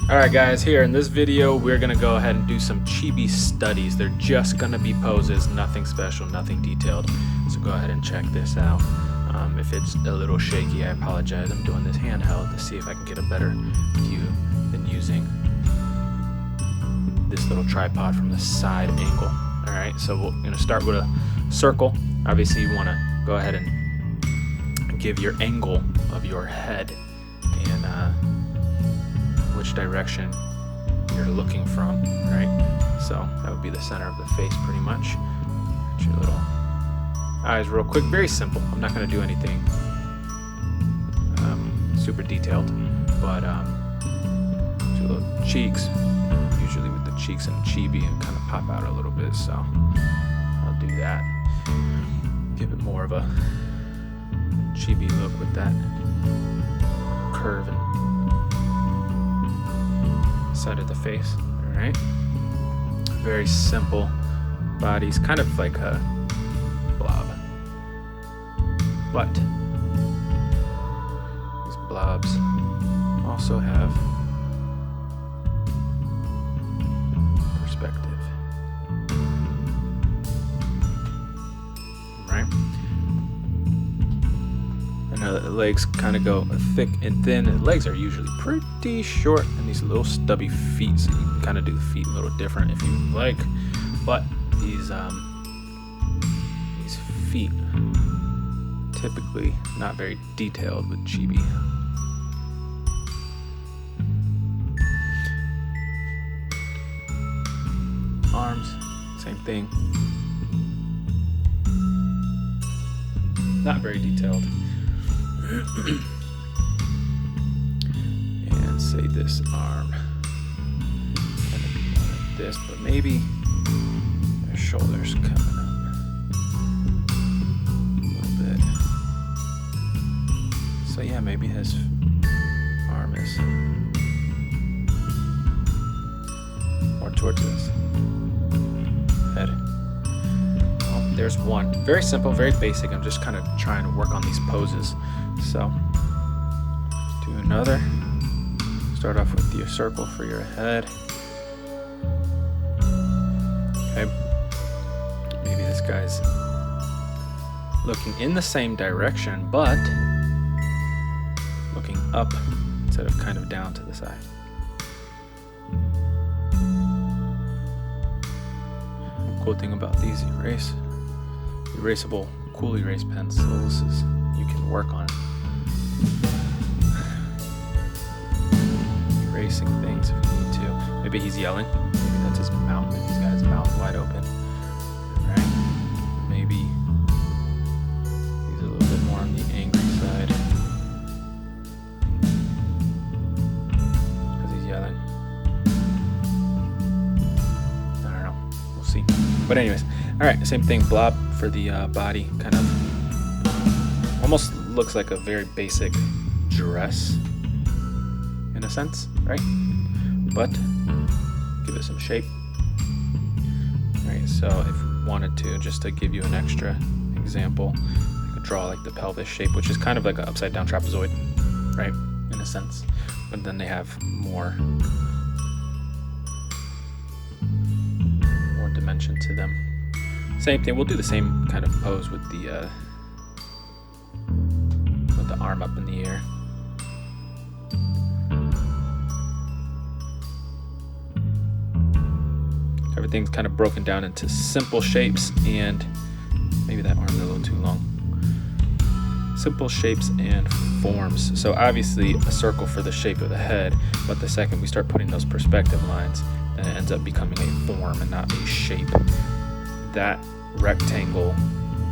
Alright guys, here in this video we're going to go ahead and do some Chibi studies. They're just going to be poses, nothing special, nothing detailed. So go ahead and check this out. If it's a little shaky, I apologize. I'm doing this handheld to see if I can get a better view than using this little tripod from the side angle. Alright, so we're going to start with a circle. Obviously you want to go ahead and give your angle of your head and which direction you're looking from, right? So that would be the center of the face pretty much. Get your little eyes real quick, very simple. I'm not going to do anything super detailed, but your little cheeks, usually with the cheeks and Chibi, and kind of pop out a little bit, so I'll do that. Give it more of a Chibi look with that curve and side of the face. All right, very simple bodies, kind of like a blob, but these blobs also have perspective, right? I know that the legs kind of go thick and thin. The legs are usually pretty short, and these little stubby feet, so you can kind of do the feet a little different if you like. But these feet, typically not very detailed with Chibi. Arms, same thing. Not very detailed. And say this arm kind of be like this, but maybe their shoulders coming up a little bit. So yeah, maybe his arm is more towards this head. Well, there's one. Very simple, very basic. I'm just kind of trying to work on these poses. So do another. Start off with your circle for your head. Okay. Maybe this guy's looking in the same direction, but looking up instead of kind of down to the side. Cool thing about these erasable Col-Erase pencils is you can work on erasing things if you need to. Maybe he's yelling. Maybe that's his mouth. Maybe he's got his mouth wide open. Right? Maybe he's a little bit more on the angry side because he's yelling. I don't know. We'll see. But anyways, all right. Same thing. Blob for the body. Kind of almost looks like a very basic dress in a sense, right? But give it some shape. Right, so if we wanted to, just to give you an extra example, I could draw like the pelvis shape, which is kind of like an upside down trapezoid, right? In a sense. But then they have more dimension to them. Same thing, we'll do the same kind of pose with the arm up in the air. Everything's kind of broken down into simple shapes, and maybe that arm's a little too long. Simple shapes and forms. So obviously a circle for the shape of the head, but the second we start putting those perspective lines, then it ends up becoming a form and not a shape. That rectangle,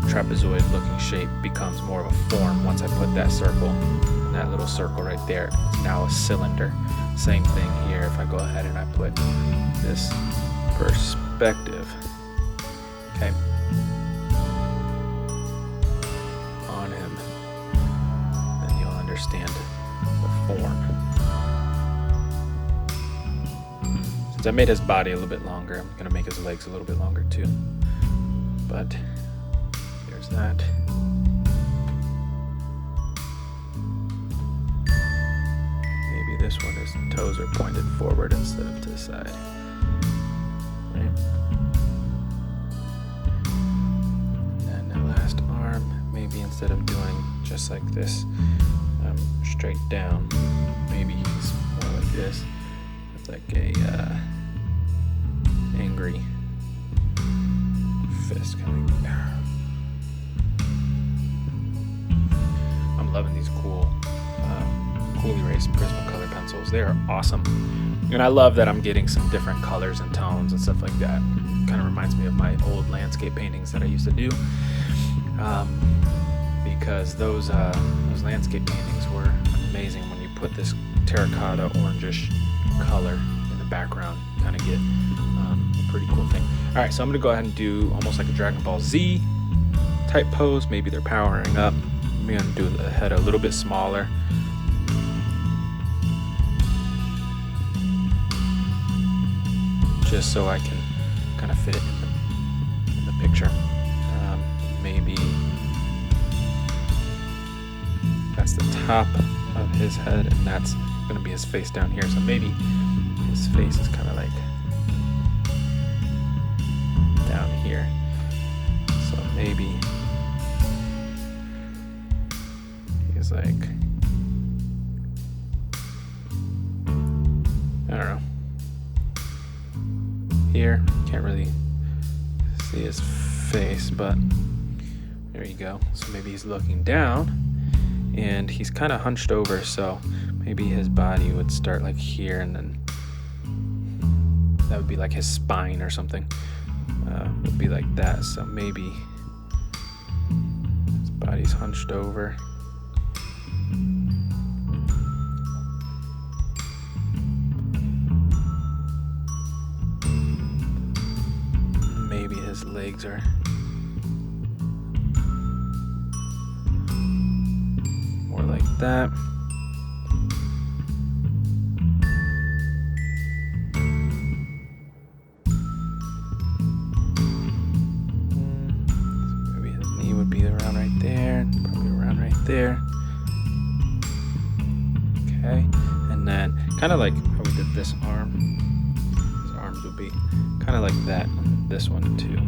trapezoid looking shape becomes more of a form once I put that circle, and that little circle right there is now a cylinder. Same thing here if I go ahead and I put this perspective, okay, on him, then you'll understand the form. Since I made his body a little bit longer, I'm going to make his legs a little bit longer too. But there's that. Maybe this one, his toes are pointed forward instead of to the side. Right? And the last arm, maybe instead of doing just like this, straight down, maybe he's more like this. It's like a angry fist kind of. I'm loving these cool Col-Erase Prismacolor pencils. They are awesome, and I love that I'm getting some different colors and tones and stuff like that. Kind of reminds me of my old landscape paintings that I used to do, because those landscape paintings were amazing. When you put this terracotta orangish color in the background, you kind of get a pretty cool thing. All right, so I'm gonna go ahead and do almost like a Dragon Ball Z type pose. Maybe they're powering up. I'm gonna do the head a little bit smaller. Just so I can kind of fit it in the picture. Maybe that's the top of his head, and that's gonna be his face down here. So maybe his face is kind of like down here. So maybe he's like, I don't know. Here, can't really see his face, but there you go. So maybe he's looking down, and he's kind of hunched over, so maybe his body would start like here, and then that would be like his spine or something. Would be like that. So maybe his body's hunched over. Maybe his legs are more like that. Maybe his knee would be around right there, probably around right there. Okay, and then kind of like how we did this arm, his arms would be kind of like that on this one too.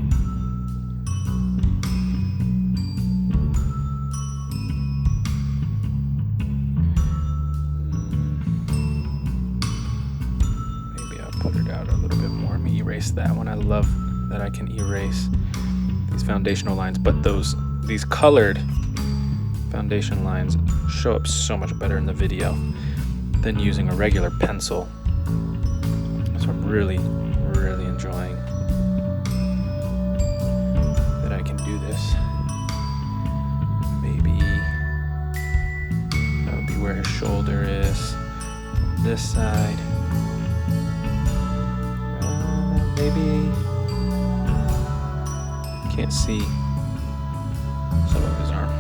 Maybe I'll put it out a little bit more. Let me erase that one. I love that I can erase these foundational lines, but these colored foundation lines show up so much better in the video than using a regular pencil. So I'm really enjoying that I can do this. Maybe that would be where his shoulder is, this side. Maybe can't see some of his arm.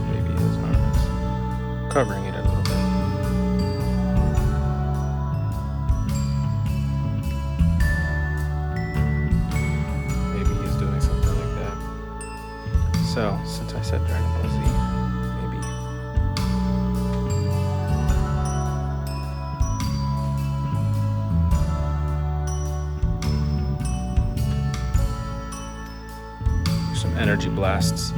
Maybe his arm is covering it a little bit. So, since I said Dragon Ball Z, maybe some energy blasts.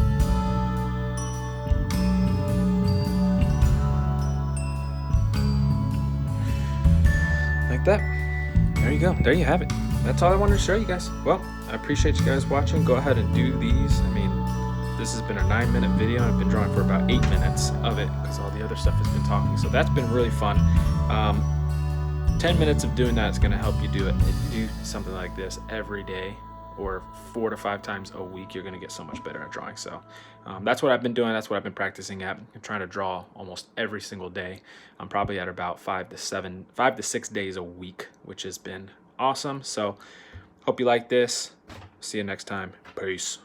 Like that. There you go. There you have it. That's all I wanted to show you guys. Well, I appreciate you guys watching. Go ahead and do these. I mean, this has been a 9-minute video. I've been drawing for about 8 minutes of it because all the other stuff has been talking. So that's been really fun. 10 minutes of doing that is going to help you do it. If you do something like this every day or 4 to 5 times a week, you're going to get so much better at drawing. So that's what I've been doing. That's what I've been practicing at. I'm trying to draw almost every single day. I'm probably at about 5 to 6 days a week, which has been awesome. So hope you like this. See you next time. Peace.